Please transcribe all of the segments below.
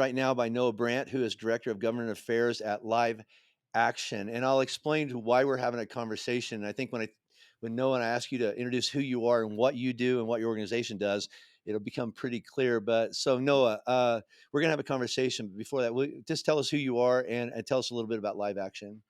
right now by Noah Brandt, who is Director of Government Affairs at Live Action. And I'll explain why we're having a conversation. And I think when Noah and I ask you to introduce who you are and what you do and what your organization does, it'll become pretty clear. But so Noah, we're gonna have a conversation. But before that, just tell us who you are and tell us a little bit about Live Action.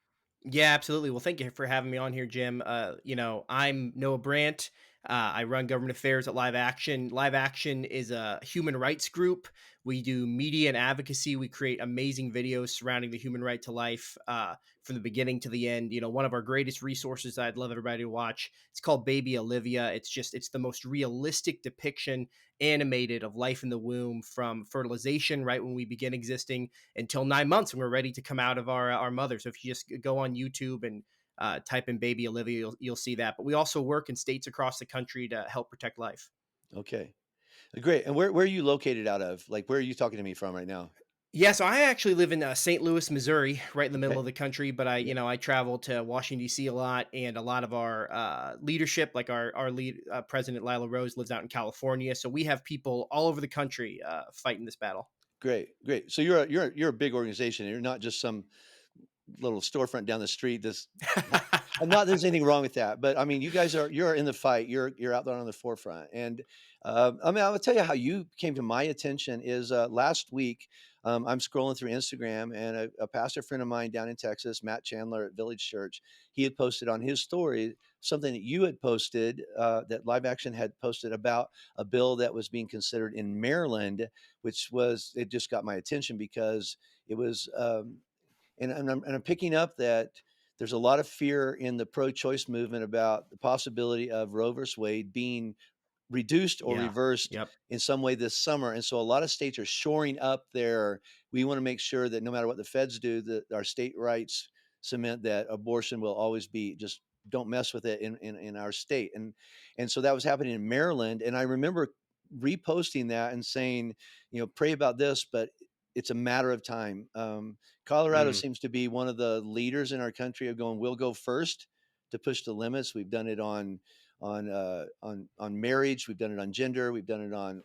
Yeah, absolutely. Well, thank you for having me on here, Jim. I'm Noah Brandt. I run government affairs at Live Action. Live Action is a human rights group. We do media and advocacy. We create amazing videos surrounding the human right to life from the beginning to the end. One of our greatest resources I'd love everybody to watch. It's called Baby Olivia. It's the most realistic depiction animated of life in the womb from fertilization, right when we begin existing, until 9 months when we're ready to come out of our mother. So if you just go on YouTube and type in Baby Olivia, you'll see that. But we also work in states across the country to help protect life. Okay, great. And where are you located out of? Like, where are you talking to me from right now? Yeah, so I actually live in St. Louis, Missouri, right in the middle Okay. of the country. But I travel to Washington D.C. a lot, and a lot of our leadership, like our lead President Lila Rose, lives out in California. So we have people all over the country fighting this battle. Great. So you're a big organization. You're not just some little storefront down the street. I'm not there's anything wrong with that, but I mean, you're in the fight. You're out there on the forefront. And I mean, I'll tell you how you came to my attention is last week. I'm scrolling through Instagram, and a pastor friend of mine down in Texas, Matt Chandler at Village Church, he had posted on his story something that you had posted, that Live Action had posted about a bill that was being considered in Maryland, it just got my attention because it was. And I'm picking up that there's a lot of fear in the pro-choice movement about the possibility of Roe versus Wade being reduced or Yeah. reversed Yep. in some way this summer. And so a lot of states are shoring up we want to make sure that no matter what the feds do, that our state rights cement that abortion will always be just don't mess with it in our state. And so that was happening in Maryland. And I remember reposting that and saying, pray about this, but it's a matter of time. Colorado Mm. seems to be one of the leaders in our country of going, we'll go first to push the limits. We've done it on marriage. We've done it on gender. We've done it on,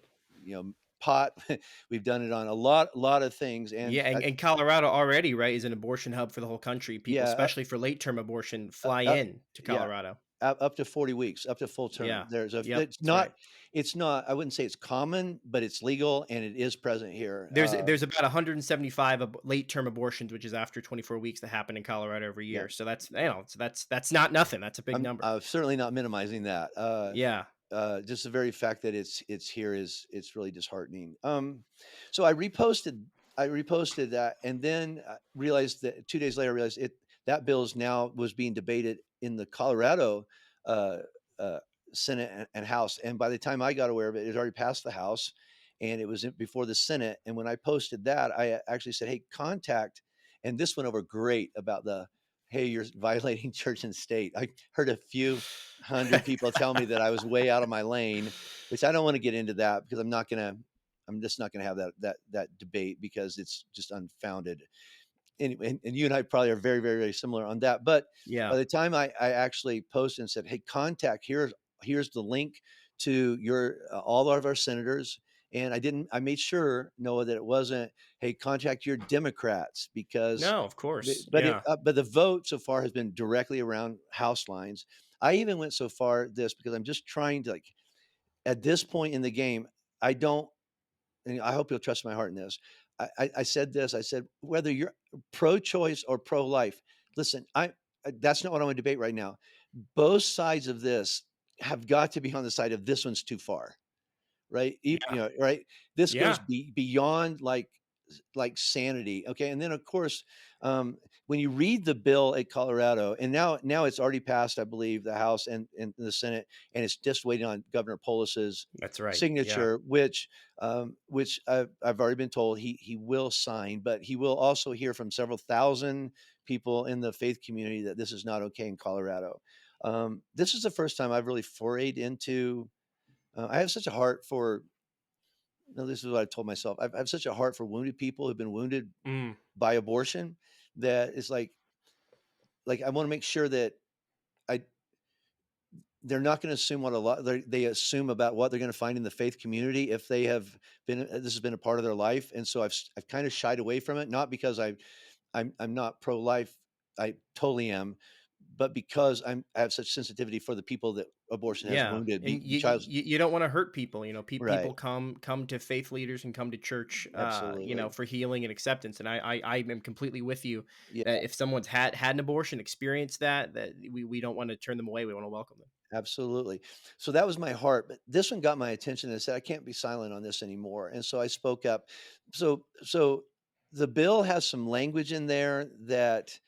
pot. We've done it on a lot of things. And Yeah, and Colorado already, right, is an abortion hub for the whole country. People, yeah, especially for late term abortion, fly uh, in to yeah, Colorado. up to 40 weeks, up to full term. Yeah. Yep. It's That's right. not, I wouldn't say it's common, but it's legal and it is present here. There's about 175 late term abortions, which is after 24 weeks, that happen in Colorado every Yeah, year. So that's not nothing. That's a big number. I'm certainly not minimizing that. Yeah. Just the very fact that it's here it's really disheartening. So I reposted that, and then realized that 2 days later, I realized that bill is now was being debated in the Colorado uh, uh, Senate and House, and by the time I got aware of it, it had already passed the House, and it was before the Senate. And when I posted that, I actually said, "Hey, contact," and this went over great about the. Hey, you're violating church and state. I heard a few hundred people tell me that I was way out of my lane, which I don't want to get into that because I'm just not gonna have that debate because it's just unfounded. Anyway, and you and I probably are very, very, very similar on that. But by Yeah. the time I actually posted and said, "Hey, contact here's the link to your all of our senators," and I made sure, Noah, that it wasn't, "Hey, contact your Democrats," because No, of course. but Yeah. the vote so far has been directly around House lines. I even went so far this because I'm just trying to, like, at this point in the game, I don't, and I hope you'll trust my heart in this. I said this. I said whether you're pro-choice or pro-life, listen. That's not what I want to debate right now. Both sides of this have got to be on the side of this one's too far, right? Yeah. Right. This goes Yeah. beyond like sanity. Okay. And then of course, when you read the bill at Colorado, and now it's already passed, I believe, the House and the Senate, and it's just waiting on Governor Polis's That's right. Yeah. signature, which I've already been told he will sign, but he will also hear from several thousand people in the faith community that this is not okay in Colorado. This is the first time I've really forayed into. I have such a heart for. No, this is what I told myself. I have such a heart for wounded people who've been wounded Mm. by abortion that it's like I want to make sure that I they're not going to assume what a lot they assume about what they're going to find in the faith community if they have been this has been a part of their life, and so I've kind of shied away from it, not because I'm not pro life, I totally am, but because I have such sensitivity for the people that abortion has Yeah, wounded, and the child's you don't wanna hurt people, people right, come to faith leaders and come to church, absolutely, for healing and acceptance, and I am completely with you yeah. that if someone's had an abortion, experienced that we don't wanna turn them away, we wanna welcome them. Absolutely. So that was my heart, but this one got my attention and said, I can't be silent on this anymore. And so I spoke up. So the bill has some language in there that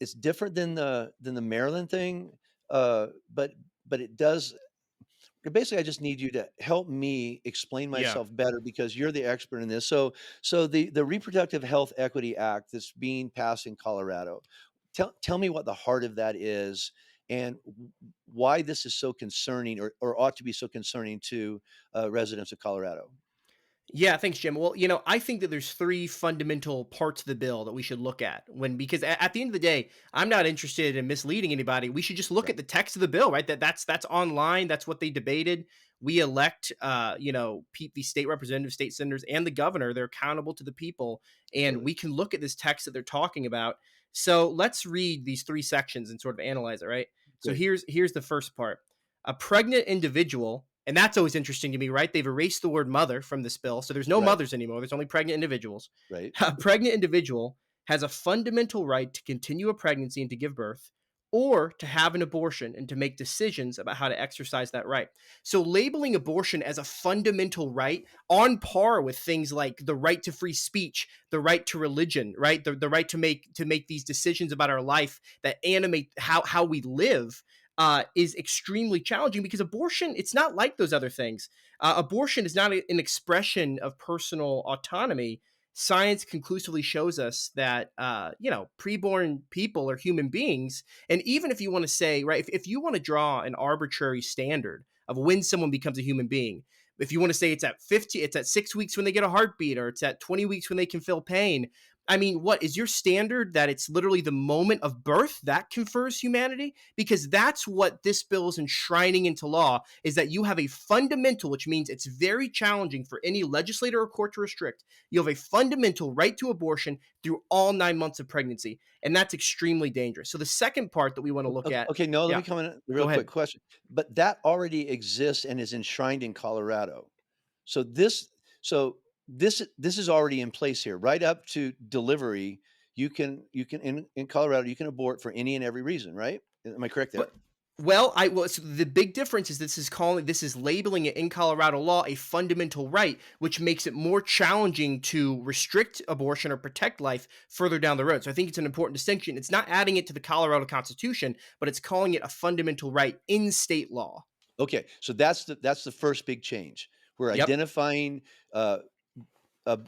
it's different than the Maryland thing. But it does basically I just need you to help me explain Yeah. myself better because you're the expert in this. So the Reproductive Health Equity Act that's being passed in Colorado. Tell me what the heart of that is and why this is so concerning or ought to be so concerning to residents of Colorado. Yeah, thanks, Jim. Well, I think that there's three fundamental parts of the bill that we should look at because at the end of the day, I'm not interested in misleading anybody. We should just look at Right. the text of the bill, right? That's online. That's what they debated. We elect, the state representatives, state senators, and the governor. They're accountable to the people, and Absolutely. we can look at this text that they're talking about. So let's read these three sections and sort of analyze it, right? So Great. here's the first part: a pregnant individual, and that's always interesting to me, right? They've erased the word mother from this bill. So there's no Right. mothers anymore. There's only pregnant individuals. Right. A pregnant individual has a fundamental right to continue a pregnancy and to give birth, or to have an abortion and to make decisions about how to exercise that right. So labeling abortion as a fundamental right on par with things like the right to free speech, the right to religion, right? The right to make these decisions about our life that animate how we live is extremely challenging because abortion, it's not like those other things. Abortion is not an expression of personal autonomy. Science conclusively shows us that, preborn people are human beings. And even if you want to say, right, if you want to draw an arbitrary standard of when someone becomes a human being, if you want to say it's at 50, it's at 6 weeks when they get a heartbeat, or it's at 20 weeks when they can feel pain. I mean, what is your standard that it's literally the moment of birth that confers humanity? Because that's what this bill is enshrining into law, is that you have a fundamental, which means it's very challenging for any legislator or court to restrict. You have a fundamental right to abortion through all 9 months of pregnancy. And that's extremely dangerous. So the second part that we want to look at, Okay, no, let yeah, me come in a go real quick ahead. question. But that already exists and is enshrined in Colorado. So this is already in place here. Right up to delivery, you can in Colorado, you can abort for any and every reason, right? Am I correct there? But so the big difference is this is labeling it in Colorado law a fundamental right, which makes it more challenging to restrict abortion or protect life further down the road. So I think it's an important distinction. It's not adding it to the Colorado Constitution, but it's calling it a fundamental right in state law. Okay, so that's the first big change. We're Yep. identifying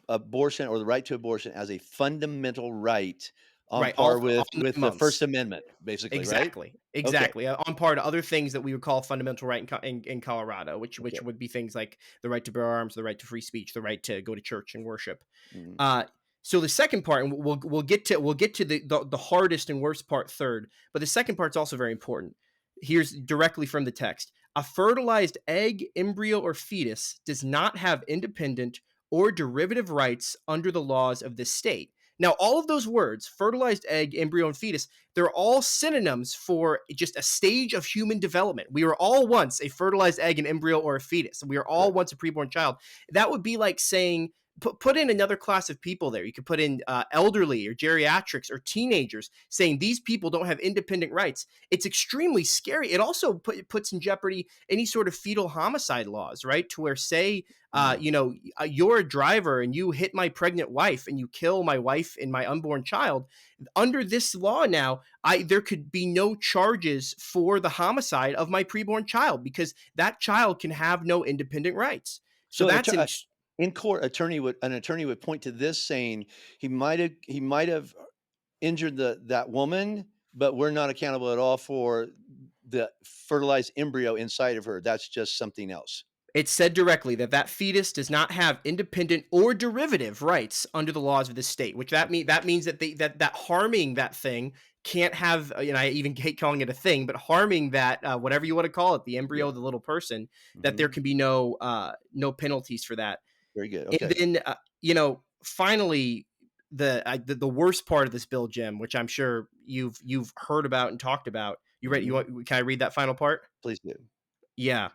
abortion or the right to abortion as a fundamental right on Right. All par for all with 9 the First months. Amendment, basically, right? Exactly, Okay, exactly, on par to other things that we would call fundamental right in Colorado, which okay. would be things like the right to bear arms, the right to free speech, the right to go to church and worship. Mhm. Uh, so the second part, and we'll get to the hardest and worst part third, but the second part's also very important. Here's directly from the text: a fertilized egg, embryo, or fetus does not have independent or derivative rights under the laws of this state. Now, all of those words, fertilized egg, embryo, and fetus, they're all synonyms for just a stage of human development. We were all once a fertilized egg, an embryo, or a fetus. We are all Correct. once a preborn child. That would be like saying, put in another class of people there. You could put in elderly or geriatrics or teenagers, saying these people don't have independent rights. It's extremely scary. It also puts in jeopardy any sort of fetal homicide laws, right? To where, say, Mhm. you're a driver and you hit my pregnant wife and you kill my wife and my unborn child. Under this law now, there could be no charges for the homicide of my preborn child because that child can have no independent rights. So So that's in court, an attorney would point to this saying, he might have injured that woman, but we're not accountable at all for the fertilized embryo inside of her. That's just something else. It said directly that that fetus does not have independent or derivative rights under the laws of the state, which that means that that harming that thing can't have, I even hate calling it a thing, but harming that, whatever you want to call it, the embryo, Yeah. the little person, that there Mhm. can be no penalties for that. Very good. And Okay. then, finally, the worst part of this bill, Jim, which I'm sure you've heard about and talked about. You ready? You Mhm. want? Can I read that final part? Please do. Yeah.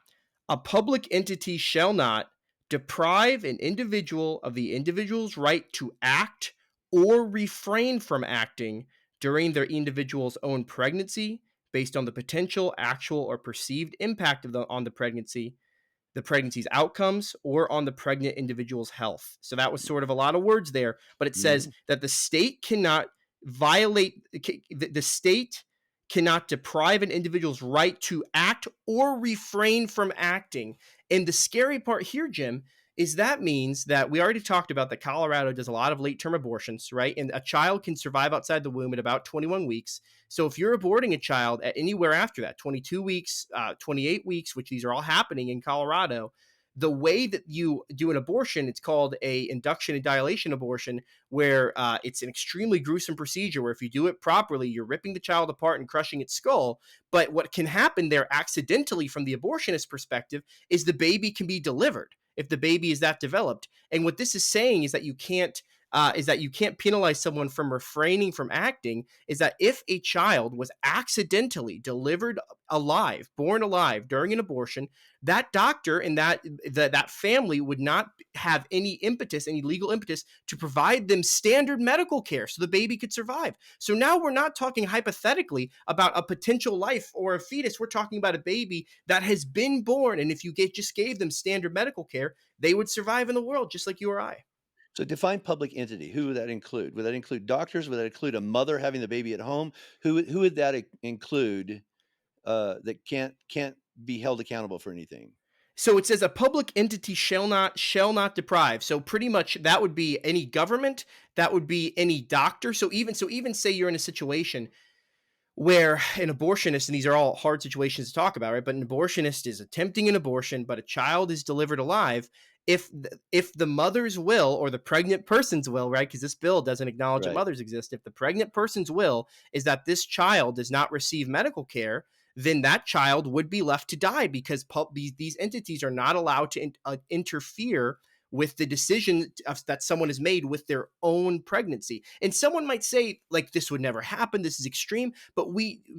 A public entity shall not deprive an individual of the individual's right to act or refrain from acting during their individual's own pregnancy based on the potential, actual, or perceived impact on the pregnancy's outcomes, or on the pregnant individual's health. So that was sort of a lot of words there, but it says Mhm. that the state cannot violate, the state cannot deprive an individual's right to act or refrain from acting. And the scary part here, Jim, is that means that we already talked about that Colorado does a lot of late term abortions, right? And a child can survive outside the womb at about 21 weeks. So if you're aborting a child at anywhere after that, 22 weeks, 28 weeks, which these are all happening in Colorado, the way that you do an abortion, it's called a induction and dilation abortion, where it's an extremely gruesome procedure where if you do it properly, you're ripping the child apart and crushing its skull. But what can happen there accidentally from the abortionist perspective is the baby can be delivered if the baby is that developed. And what this is saying is that you can't penalize someone from refraining from acting, is that if a child was accidentally delivered alive, born alive during an abortion, that doctor and that family would not have any impetus, any legal impetus to provide them standard medical care so the baby could survive. So now we're not talking hypothetically about a potential life or a fetus. We're talking about a baby that has been born, and if you just gave them standard medical care, they would survive in the world just like you or I. So define public entity. Who would that include? Would that include doctors? Would that include a mother having the baby at home? Who would that include that can't be held accountable for anything? So it says a public entity shall not deprive. So pretty much that would be any government, that would be any doctor. So even say you're in a situation where an abortionist, and these are all hard situations to talk about, right? But an abortionist is attempting an abortion, but a child is delivered alive. If the mother's will, or the pregnant person's will, right? Because this bill doesn't acknowledge that Right. mothers exist. If the pregnant person's will is that this child does not receive medical care, then that child would be left to die because these entities are not allowed to interfere with the decision that someone has made with their own pregnancy. And someone might say, like, this would never happen. This is extreme. But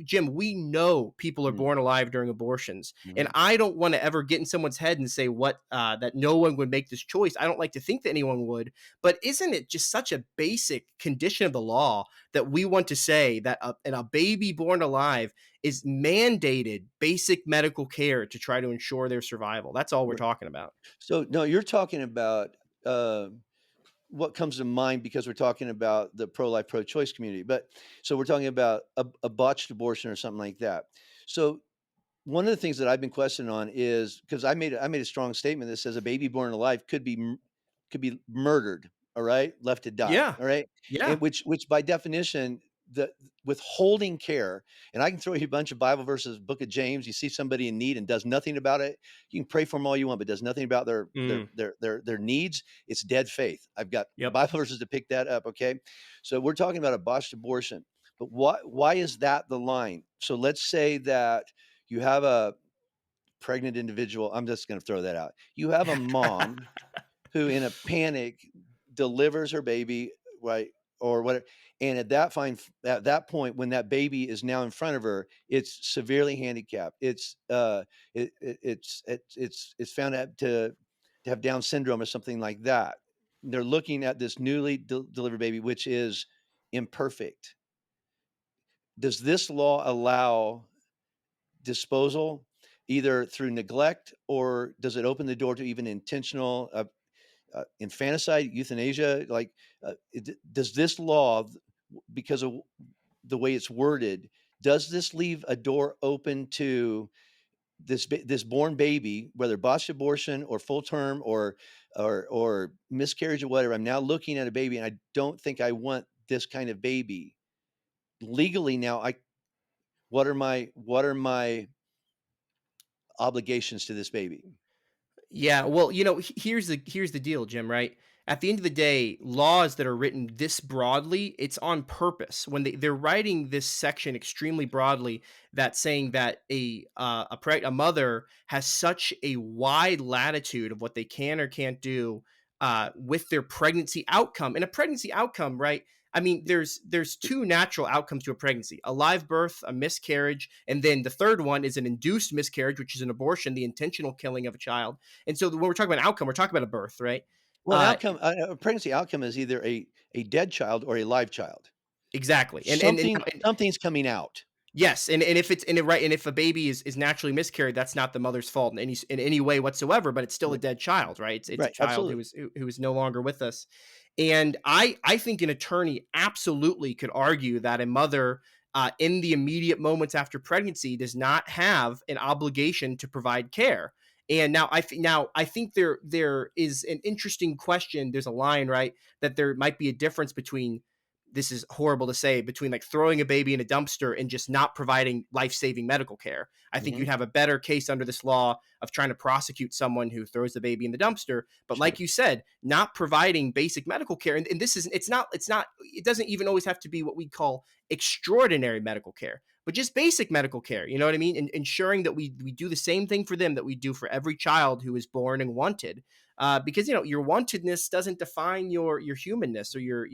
Jim, we know people are Mm, born alive during abortions. And mhm. I don't want to ever get in someone's head and say that no one would make this choice. I don't like to think that anyone would. But isn't it just such a basic condition of the law that we want to say that a baby born alive is mandated basic medical care to try to ensure their survival? That's all we're talking about. So no, you're talking about uh, what comes to mind because we're talking about the pro-life, pro-choice community. But so we're talking about a botched abortion or something like that. So one of the things that I've been questioning on is because I made a strong statement that says a baby born alive could be murdered, all right, left to die, Yeah. all right, Yeah. and which by definition the withholding care, and I can throw you a bunch of Bible verses, Book of James. You see somebody in need and does nothing about it. You can pray for them all you want, but does nothing about Mm, their needs. It's dead faith. I've got yep. Bible verses to pick that up. Okay, so we're talking about a botched abortion, but why is that the line? So let's say that you have a pregnant individual. I'm just going to throw that out. You have a mom who, in a panic, delivers her baby, right, or whatever. And at that point, when that baby is now in front of her, it's severely handicapped. It's found out to have Down syndrome or something like that. They're looking at this newly delivered baby, which is imperfect. Does this law allow disposal either through neglect, or does it open the door to even intentional infanticide, euthanasia? Like, does this law, because of the way it's worded, does this leave a door open to this born baby, whether botched abortion or full term or miscarriage or whatever? I'm now looking at a baby, and I don't think I want this kind of baby legally. Now, I what are my obligations to this baby? Yeah, well, here's the deal, Jim, right? At the end of the day, laws that are written this broadly, it's on purpose. When they're writing this section extremely broadly, that's saying that a mother has such a wide latitude of what they can or can't do with their pregnancy outcome. And a pregnancy outcome, right? I mean, there's two natural outcomes to a pregnancy: a live birth, a miscarriage, and then the third one is an induced miscarriage, which is an abortion, the intentional killing of a child. And so when we're talking about outcome, we're talking about a birth, right? Well, an Uh, outcome a pregnancy outcome is either a dead child or a live child. exactly. Something's coming out. Yes, and if it's and it, right, and if a baby is naturally miscarried, that's not the mother's fault in any way whatsoever. But it's still a R dead child, right? It's a right, child absolutely. who is no longer with us. And I think an attorney absolutely could argue that a mother in the immediate moments after pregnancy does not have an obligation to provide care. And now I think there is an interesting question. There's a line, right, that there might be a difference between, this is horrible to say, between like throwing a baby in a dumpster and just not providing life-saving medical care. I think Mhm. you'd have a better case under this law of trying to prosecute someone who throws the baby in the dumpster. But like Sure. you said, not providing basic medical care, and this is it doesn't even always have to be what we call extraordinary medical care, but just basic medical care. You know what I mean? And ensuring that we do the same thing for them that we do for every child who is born and wanted. Because your wantedness doesn't define your humanness or your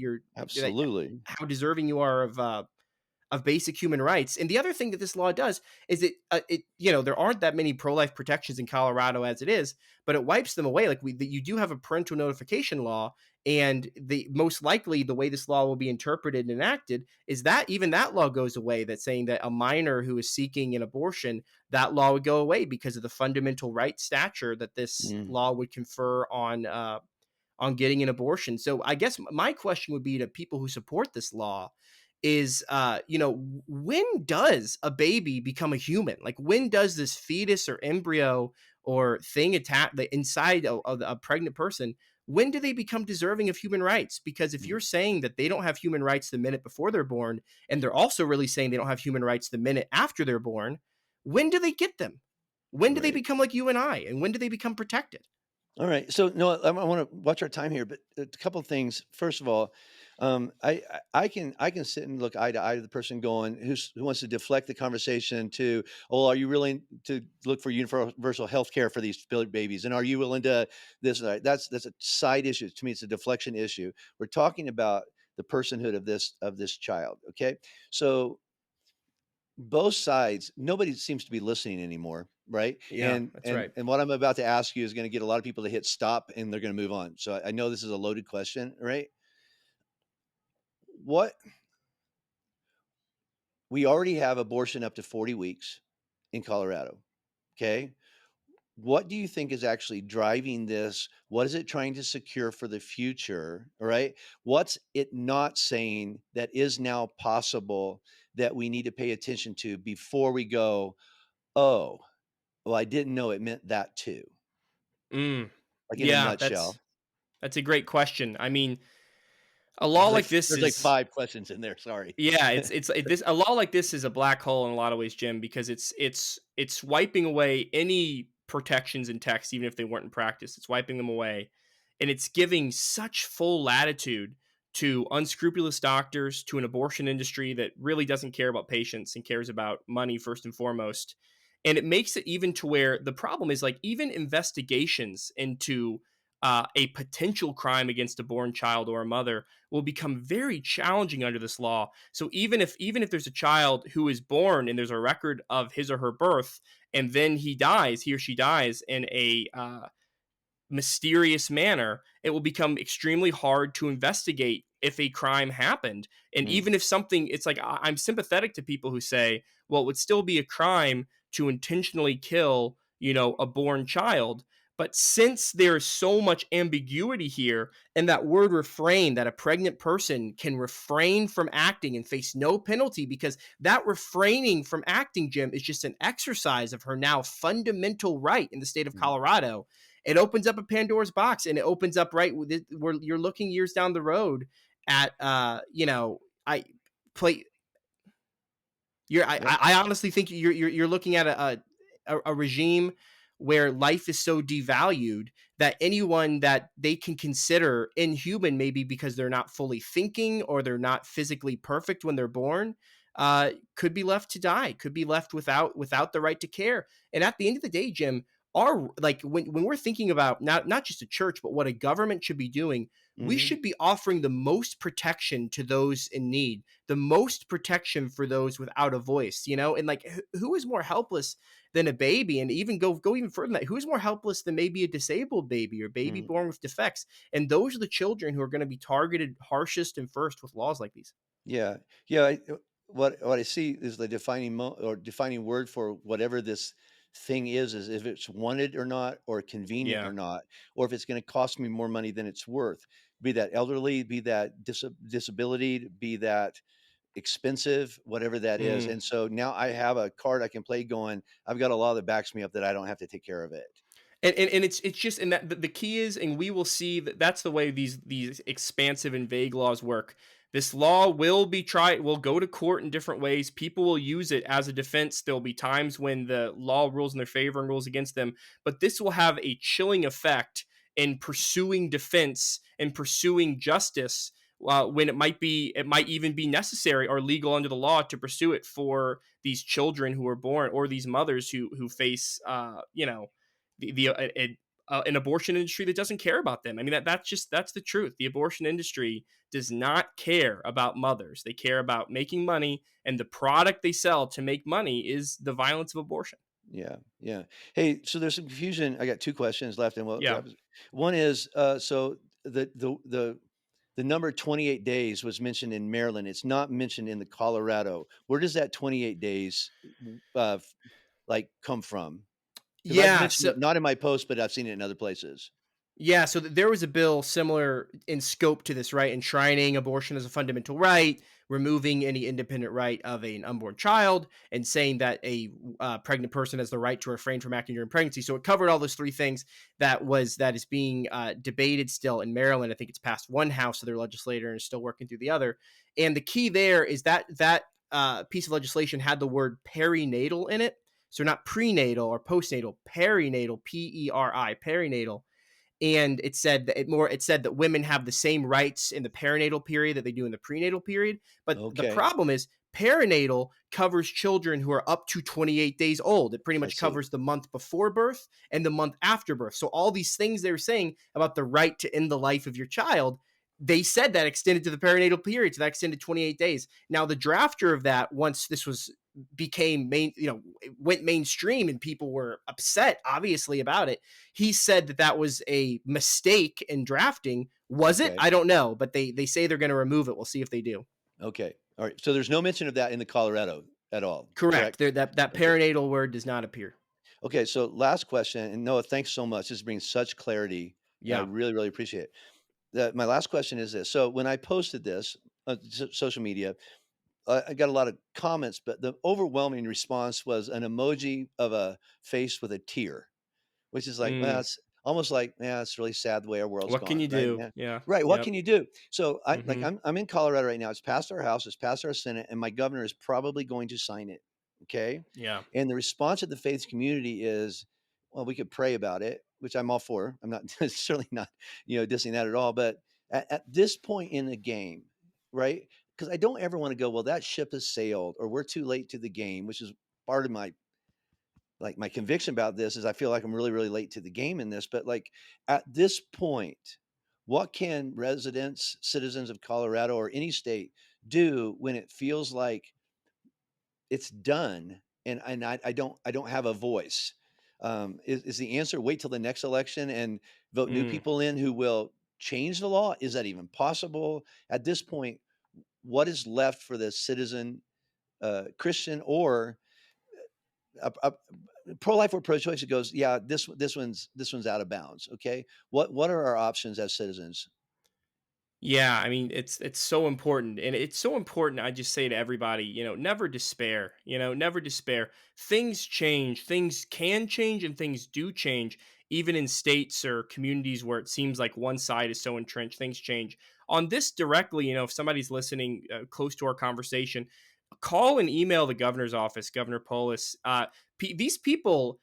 like, Absolutely. how deserving you are of basic human rights. And the other thing that this law does is there aren't that many pro-life protections in Colorado as it is, but it wipes them away. Like you do have a parental notification law, and the most likely the way this law will be interpreted and enacted is that even that law goes away. That's saying that a minor who is seeking an abortion, that law would go away because of the fundamental right stature that this Mm. law would confer on getting an abortion. So I guess my question would be to people who support this law is, when does a baby become a human? Like, when does this fetus or embryo or thing attached inside of a pregnant person? When do they become deserving of human rights? Because if Mm. you're saying that they don't have human rights the minute before they're born, and they're also really saying they don't have human rights the minute after they're born, when do they get them? When do they Right. become like you and I? And when do they become protected? All right. So, no, I want to watch our time here, but a couple of things. First of all, I can sit and look eye to eye to the person going who wants to deflect the conversation to, oh, are you willing to look for universal health care for these babies, and are you willing to this and that? That's a side issue to me. It's a deflection issue. We're talking about the personhood of this child. Okay, so both sides, nobody seems to be listening anymore, right? Yeah, And that's and right. and what I'm about to ask you is going to get a lot of people to hit stop and they're going to move on. So I know this is a loaded question, right? What We already have abortion up to 40 weeks in Colorado, okay? What do you think is actually driving this? What is it trying to secure for the future, all right? What's it not saying that is now possible that we need to pay attention to before we go, "Oh, well, I didn't know it meant that too," Mm. like in a Yeah, nutshell. that's a great question. I mean, a law There's like like this there's like is 5 questions in there, sorry. yeah, this a law like this is a black hole in a lot of ways, Jim, because it's wiping away any protections in text, even if they weren't in practice. It's wiping them away, and it's giving such full latitude to unscrupulous doctors, to an abortion industry that really doesn't care about patients and cares about money first and foremost. And it makes it even to where the problem is, like, even investigations into a potential crime against a born child or a mother will become very challenging under this law. So even if there's a child who is born and there's a record of his or her birth, and then he or she dies in a mysterious manner, it will become extremely hard to investigate if a crime happened. And Mm, even if something, it's like I'm sympathetic to people who say, well, it would still be a crime to intentionally kill, a born child. But since there's so much ambiguity here, and that word refrain, that a pregnant person can refrain from acting and face no penalty, because that refraining from acting, Jim, is just an exercise of her now fundamental right in the state of mm. Colorado. It opens up a Pandora's box, and it opens up right where you're looking years down the road at I play I Yep. honestly think you're looking at a regime where life is so devalued that anyone that they can consider inhuman, maybe because they're not fully thinking or they're not physically perfect when they're born, could be left to die, could be left without the right to care. And at the end of the day, Jim, our like when we're thinking about not just a church, but what a government should be doing, we Hmm. should be offering the most protection to those in need, the most protection for those without a voice, and like who is more helpless than a baby? And even go even further than that, who's more helpless than maybe a disabled baby or baby Hmm. born with defects? And those are the children who are going to be targeted harshest and first with laws like these. Yeah, yeah. What I see is the defining word for whatever this thing is if it's wanted or not, or convenient Yeah. or not, or if it's going to cost me more money than it's worth. Be that elderly, be that disability, be that expensive, whatever that is. Mm. And so now I have a card I can play going. I've got a law that backs me up that I don't have to take care of it. And it's just, and that the key is, and we will see that that's the way these expansive and vague laws work. This law will go to court in different ways. People will use it as a defense. There'll be times when the law rules in their favor and rules against them, but this will have a chilling effect in pursuing defense and pursuing justice, when it might even be necessary or legal under the law to pursue it for these children who are born, or these mothers who face an abortion industry that doesn't care about them. I mean, that's the truth. The abortion industry does not care about mothers. They care about making money, and the product they sell to make money is the violence of abortion. Yeah, yeah. Hey, so there's some confusion. I got two questions left, and we'll Yeah. wrap. One is so the number 28 days was mentioned in Maryland. It's not mentioned in the Colorado. Where does that 28 days like come from? Because I've Yeah. mentioned So it not in my post, but I've seen it in other places. Yeah, so there was a bill similar in scope to this, right? Enshrining abortion as a fundamental right, removing any independent right of an unborn child, and saying that a pregnant person has the right to refrain from acting during pregnancy. So it covered all those three things. That is being debated still in Maryland. I think it's passed one house of their legislator and is still working through the other. And the key there is that piece of legislation had the word perinatal in it. So not prenatal or postnatal, perinatal, perinatal, and it said that women have the same rights in the perinatal period that they do in the prenatal period. But the Okay, problem is perinatal covers children who are up to 28 days old. It pretty I much see. covers the month before birth and the month after birth. So all these things they're saying about the right to end the life of your child, they said that extended to the perinatal period, so that extended 28 days. Now the drafter of that, once this was became main, it went mainstream and people were upset obviously about it, he said that that was a mistake in drafting. Was it? Okay, I don't know, but they say they're going to remove it. We'll see if they do. okay, all right. So there's no mention of that in the Colorado at all, Correct. correct? That Okay. perinatal word does not appear. Okay, so last question, and Noah, thanks so much. This brings such clarity. I Yeah. really, really appreciate it. My last question is this. So when I posted this on social media, I got a lot of comments, but the overwhelming response was an emoji of a face with a tear, which is like, well, Mm. it's almost like, yeah, it's really sad the way our world's What can gone, you right? do? Yeah. Yeah. Right. What Yep. can you do? So Hmm. I'm in Colorado right now. It's passed our House, it's passed our Senate, and my governor is probably going to sign it. Okay. Yeah. And the response of the faith community is, well, we could pray about it, which I'm all for. I'm not certainly not, dissing that at all. But at this point in the game, right? Because I don't ever want to go, well, that ship has sailed, or we're too late to the game, which is part of my conviction about this is I feel like I'm really, really late to the game in this. But like at this point, what can residents, citizens of Colorado or any state do when it feels like it's done and I don't have a voice? Is the answer wait till the next election and vote new Mm. people in who will change the law? Is that even possible at this point? What is left for the citizen, Christian or pro-life or pro-choice? It goes, yeah, this one's out of bounds. Okay, what are our options as citizens? Yeah, I mean, it's so important, and it's so important. I just say to everybody, never despair. Never despair. Things change, things can change, and things do change. Even in states or communities where it seems like one side is so entrenched, things change. On this directly, if somebody's listening close to our conversation, call and email the governor's office, Governor Polis. These people.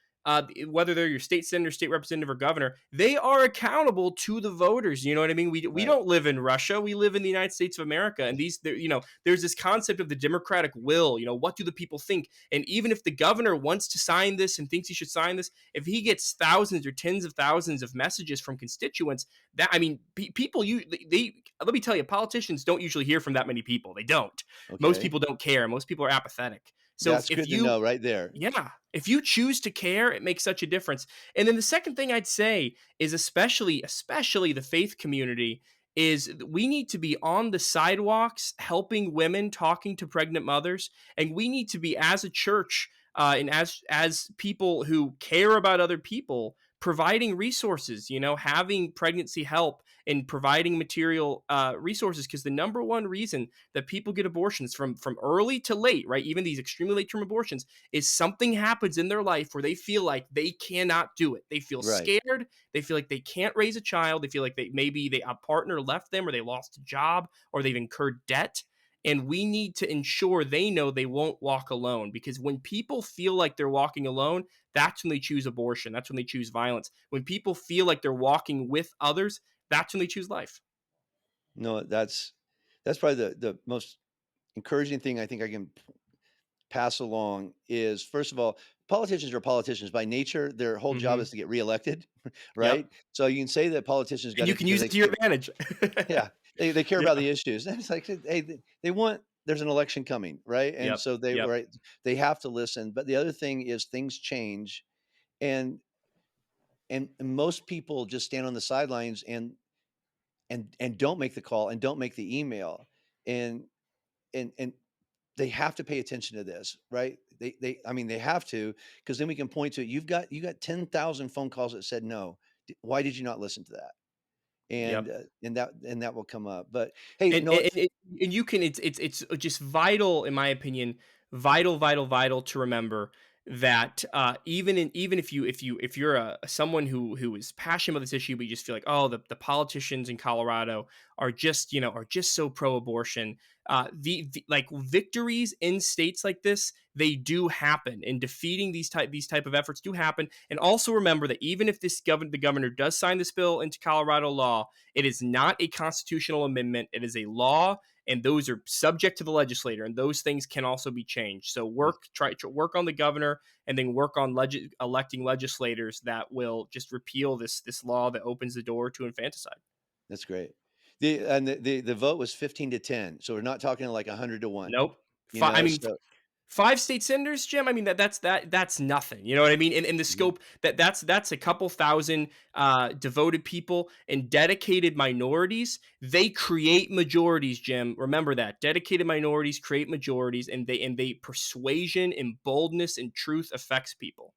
whether they're your state senator, state representative, or governor, they are accountable to the voters. You know what I mean? We Right. don't live in Russia. We live in the United States of America. And there's this concept of the democratic will. What do the people think? And even if the governor wants to sign this and thinks he should sign this, if he gets thousands or tens of thousands of messages from constituents, that I mean, people they let me tell you, politicians don't usually hear from that many people. They don't. Most Okay. people don't care. Most people are apathetic. So That's if good to you know right there. yeah, if you choose to care, it makes such a difference. And then the second thing I'd say is especially the faith community is we need to be on the sidewalks helping women, talking to pregnant mothers, and we need to be as a church and as people who care about other people providing resources, having pregnancy help and providing material resources, because the number one reason that people get abortions from early to late, right, even these extremely late term abortions, is something happens in their life where they feel like they cannot do it. They feel Right. scared. They feel like they can't raise a child. They feel like a partner left them, or they lost a job, or they've incurred debt. And we need to ensure they know they won't walk alone, because when people feel like they're walking alone, that's when they choose abortion. That's when they choose violence. When people feel like they're walking with others, that's when they choose life. No, that's probably the most encouraging thing I think I can pass along is, first of all, politicians are politicians by nature. Their whole job Hmm. is to get reelected, Yep. right? So you can say that politicians And got you it can because use they it to your care. advantage. Yeah, they care Yeah. about the issues. And it's like, hey, they want. There's an election coming, right? And Yep. so Yep. they have to listen. But the other thing is things change, and and most people just stand on the sidelines and don't make the call and don't make the email, and and they have to pay attention to this, right? They I mean, they have to, because then we can point to it. You got 10,000 phone calls that said no. Why did you not listen to that? Yep. And that will come up. But hey, and no, and, and and you can it's just vital, in my opinion, vital to remember that even if you're someone who is passionate about this issue, but you just feel like, oh, the politicians in Colorado are just so pro-abortion. The like victories in states like this, they do happen, and defeating these type of efforts do happen. And also remember that even if the governor does sign this bill into Colorado law, it is not a constitutional amendment. It is a law, and those are subject to the legislator, and those things can also be changed. So try to work on the governor, and then work on electing legislators that will just repeal this law that opens the door to infanticide. that's great. The vote was 15-10, so we're not talking like 100-1. Nope. You I know, mean, so 5 state senators, Jim. I mean, that's nothing. You know what I mean? In the mhm, scope that's a couple thousand devoted people and dedicated minorities. They create majorities, Jim. Remember that. Dedicated minorities create majorities, and they persuasion and boldness and truth affects people.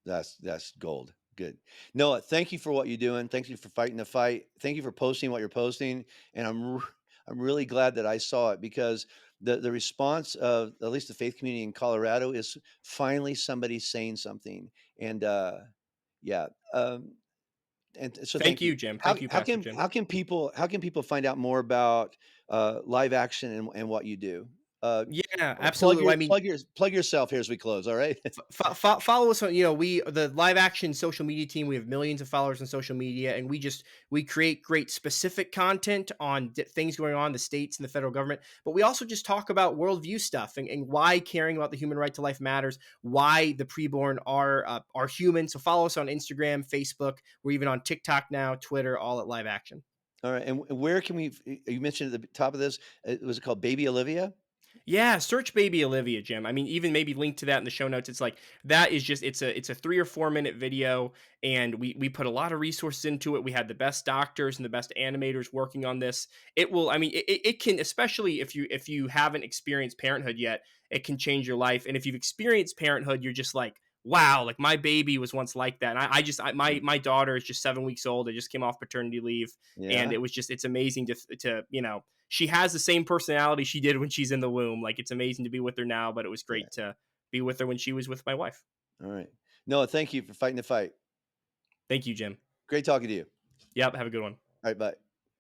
that's gold. Good. Noah, thank you for what you're doing. Thank you for fighting the fight. Thank you for posting what you're posting. And I'm really glad that I saw it, because the response of at least the faith community in Colorado is finally somebody saying something. And yeah, and so Thank thank you. you, Jim. Thank you, Pastor Jim. How can people find out more about live action and what you do? Uh, Yeah, absolutely. Well, I mean, plug yourself here as we close. All right. follow us on, we the live action social media team. We have millions of followers on social media, and we create great specific content on things going on in the states and the federal government, but we also just talk about worldview stuff, and why caring about the human right to life matters, why the preborn are human. So follow us on Instagram, Facebook. We're even on TikTok now, Twitter, all at live action. All right, and where can we? You mentioned at the top of this, was it called Baby Olivia? Yeah, search baby Olivia, Jim. I mean, even maybe link to that in the show notes. It's like that is just it's a 3 or 4 minute video, and we put a lot of resources into it. We had the best doctors and the best animators working on this. It will, I mean, it can, especially if you haven't experienced parenthood yet, it can change your life. And if you've experienced parenthood, you're just like, wow, like my baby was once like that. And Mm, my daughter is just 7 weeks old. I just came off paternity leave, and yeah, it's amazing to she has the same personality she did when she's in the womb. Like, it's amazing to be with her now, but it was yeah. great to be with her when she was with my wife. All right, Noah, thank you for fighting the fight. Thank you, Jim. Great talking to you. Yep. Have a good one. All right, bye.